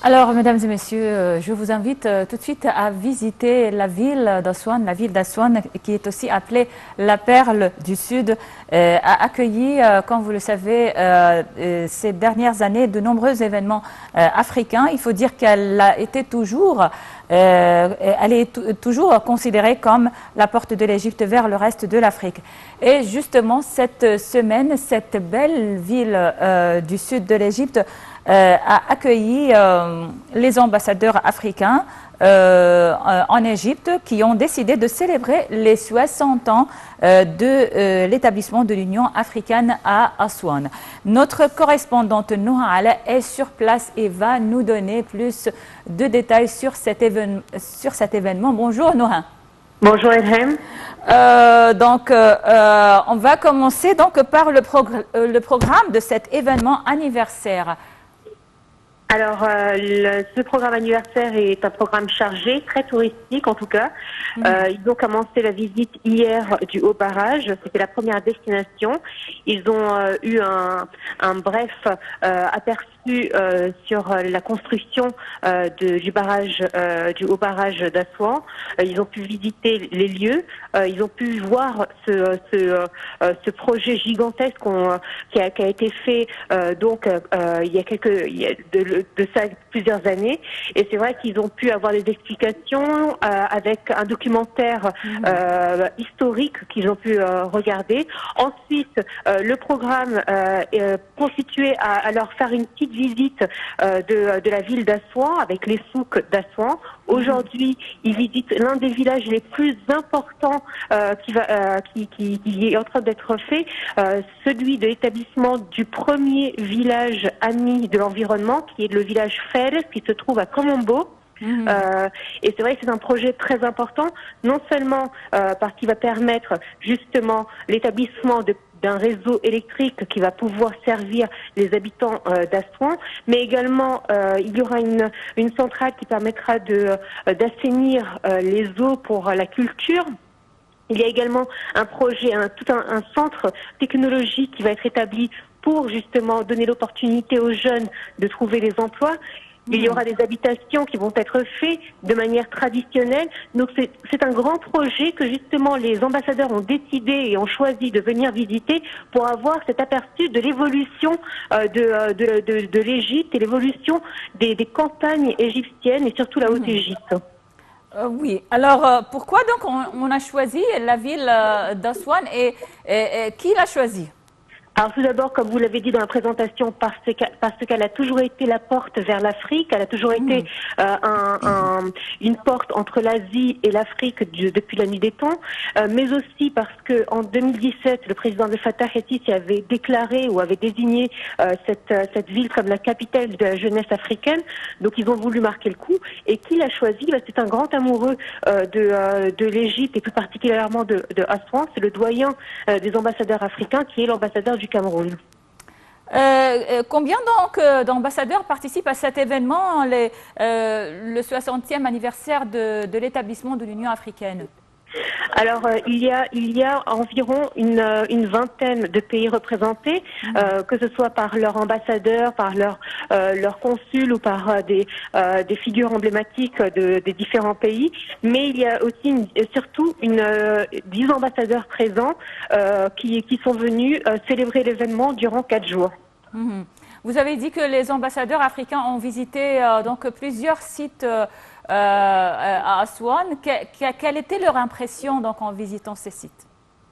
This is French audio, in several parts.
Alors, mesdames et messieurs, je vous invite tout de suite à visiter la ville d'Aswan qui est aussi appelée la Perle du Sud, a accueilli, comme vous le savez, ces dernières années de nombreux événements africains. Il faut dire qu'elle a été toujours, elle est toujours considérée comme la porte de l'Égypte vers le reste de l'Afrique. Et justement, cette semaine, cette belle ville du sud de l'Égypte a accueilli les ambassadeurs africains en Égypte qui ont décidé de célébrer les 60 ans de l'établissement de l'Union africaine à Aswan. Notre correspondante Nouha Ala est sur place et va nous donner plus de détails sur cet événement. Bonjour Nouha. Bonjour Edhem. On va commencer donc par le programme de cet événement anniversaire. Alors, ce programme anniversaire est un programme chargé, très touristique en tout cas. Ils ont commencé la visite hier du Haut Barrage, c'était la première destination. Ils ont eu un bref aperçu sur la construction du barrage, du Haut Barrage d'Aswan. Ils ont pu visiter les lieux, ils ont pu voir ce projet gigantesque qui a été fait il y a de ça plusieurs années, et c'est vrai qu'ils ont pu avoir des explications avec un documentaire historique qu'ils ont pu regarder. Ensuite, le programme constituait à leur faire une petite visite de la ville d'Aswan avec les souks d'Aswan. Aujourd'hui, ils visitent l'un des villages les plus importants qui est en train d'être fait, celui de l'établissement du premier village ami de l'environnement, qui est le village Fez, qui se trouve à Komombo. Et c'est vrai que c'est un projet très important, non seulement parce qu'il va permettre justement l'établissement d'un réseau électrique qui va pouvoir servir les habitants d'Aswan, mais également il y aura une centrale qui permettra d'assainir les eaux pour la culture. Il y a également un projet, tout un centre technologique qui va être établi pour justement donner l'opportunité aux jeunes de trouver des emplois. Il y aura des habitations qui vont être faites de manière traditionnelle. Donc c'est un grand projet que justement les ambassadeurs ont décidé et ont choisi de venir visiter pour avoir cet aperçu de l'évolution de l'Égypte et l'évolution des campagnes égyptiennes et surtout la Haute-Égypte. Oui, alors pourquoi donc on a choisi la ville d'Aswan et qui l'a choisi? Alors tout d'abord, comme vous l'avez dit dans la présentation, parce qu'elle a toujours été la porte vers l'Afrique, elle a toujours été une porte entre l'Asie et l'Afrique depuis la nuit des temps, mais aussi parce que en 2017, le président de Fattah el-Sisi avait déclaré ou avait désigné cette ville comme la capitale de la jeunesse africaine. Donc ils ont voulu marquer le coup. Et qui l'a choisi? C'est un grand amoureux de l'Égypte et plus particulièrement de Aswan. C'est le doyen des ambassadeurs africains qui est l'ambassadeur du Cameroun. Combien donc d'ambassadeurs participent à cet événement, le 60e anniversaire de l'établissement de l'Union africaine? Alors, il y a environ une vingtaine de pays représentés, que ce soit par leur ambassadeur, par leur consul ou par des figures emblématiques des différents pays. Mais il y a aussi surtout 10 ambassadeurs présents qui sont venus célébrer l'événement durant 4 jours. Vous avez dit que les ambassadeurs africains ont visité donc plusieurs sites à Aswan. Quelle était leur impression donc, en visitant ces sites?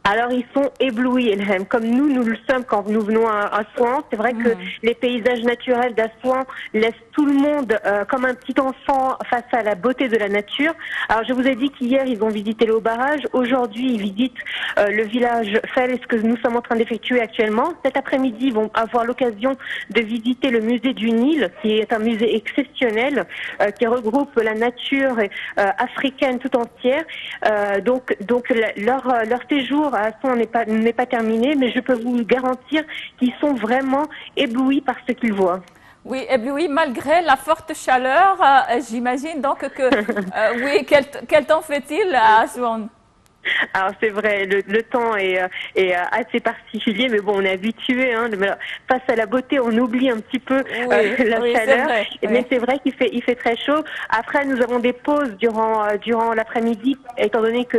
Alors ils sont éblouis, Elhem, comme nous le sommes quand nous venons à Aswan. C'est vrai que les paysages naturels d'Aswan laissent tout le monde comme un petit enfant face à la beauté de la nature. Alors je vous ai dit qu'hier ils ont visité le Haut Barrage. Aujourd'hui ils visitent le village Fez que nous sommes en train d'effectuer actuellement. Cet après-midi ils vont avoir l'occasion de visiter le musée du Nil, qui est un musée exceptionnel qui regroupe la nature africaine tout entière. Donc leur séjour à Aswan n'est pas terminé, mais je peux vous garantir qu'ils sont vraiment éblouis par ce qu'ils voient. Oui, éblouis malgré la forte chaleur. J'imagine donc que oui, quel temps fait-il à Aswan? Alors c'est vrai, le temps est assez particulier, mais bon, on est habitué. Hein, face à la beauté, on oublie un petit peu Oui, la oui, c'est chaleur. vrai. Mais Oui. c'est vrai il fait très chaud. Après, nous avons des pauses durant l'après-midi, étant donné que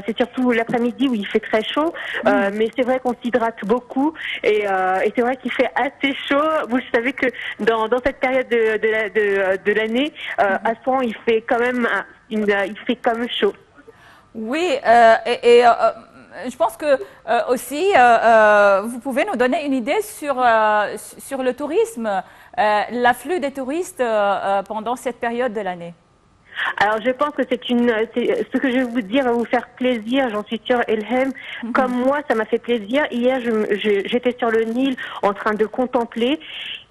c'est surtout l'après-midi où il fait très chaud. Mais c'est vrai qu'on s'hydrate beaucoup et c'est vrai qu'il fait assez chaud. Vous savez que dans cette période de l'année, à Souan, il fait quand même il fait quand même chaud. Oui, je pense que aussi, vous pouvez nous donner une idée sur le tourisme, l'afflux des touristes pendant cette période de l'année. Alors je pense que ce que je vais vous dire va vous faire plaisir, j'en suis sûre, Elhem. Comme moi, ça m'a fait plaisir. Hier, j'étais sur le Nil en train de contempler.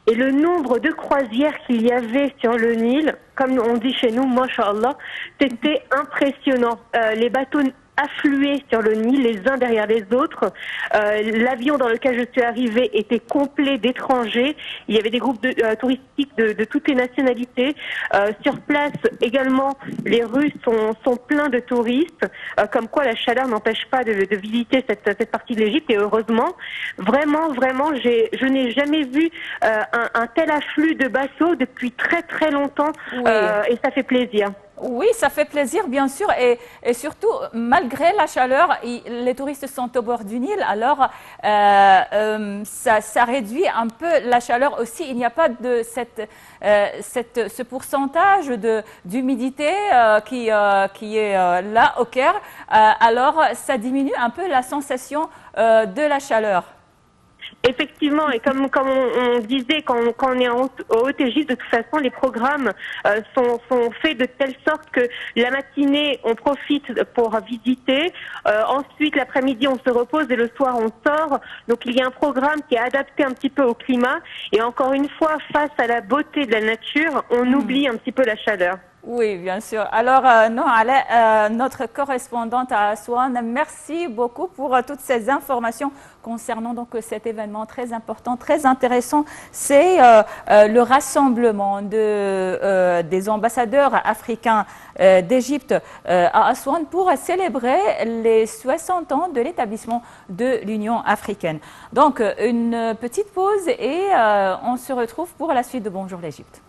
Et le nombre de croisières qu'il y avait sur le Nil, comme on dit chez nous, Masha'Allah, c'était impressionnant. Les bateaux affluaient sur le Nil les uns derrière les autres. L'avion dans lequel je suis arrivée était complet d'étrangers. Il y avait des groupes touristiques de toutes les nationalités. Sur place également, les rues sont pleins de touristes. Comme quoi la chaleur n'empêche pas de visiter cette partie de l'Égypte. Et heureusement, vraiment, je n'ai jamais vu un tel afflux de bateaux depuis très très longtemps. Oui. Et ça fait plaisir. Oui, ça fait plaisir, bien sûr, et surtout, malgré la chaleur, les touristes sont au bord du Nil, alors ça réduit un peu la chaleur aussi. Il n'y a pas de ce pourcentage d'humidité qui est là au Caire, alors ça diminue un peu la sensation de la chaleur. Effectivement, et comme on disait, quand on est au Haut-Égypte, de toute façon, les programmes sont faits de telle sorte que la matinée, on profite pour visiter. Ensuite, l'après-midi, on se repose et le soir, on sort. Donc, il y a un programme qui est adapté un petit peu au climat. Et encore une fois, face à la beauté de la nature, on oublie un petit peu la chaleur. Oui, bien sûr. Alors, notre correspondante à Aswan, merci beaucoup pour toutes ces informations concernant donc cet événement très important, très intéressant. C'est le rassemblement des ambassadeurs africains d'Égypte à Aswan pour célébrer les 60 ans de l'établissement de l'Union africaine. Donc, une petite pause et on se retrouve pour la suite de Bonjour l'Égypte.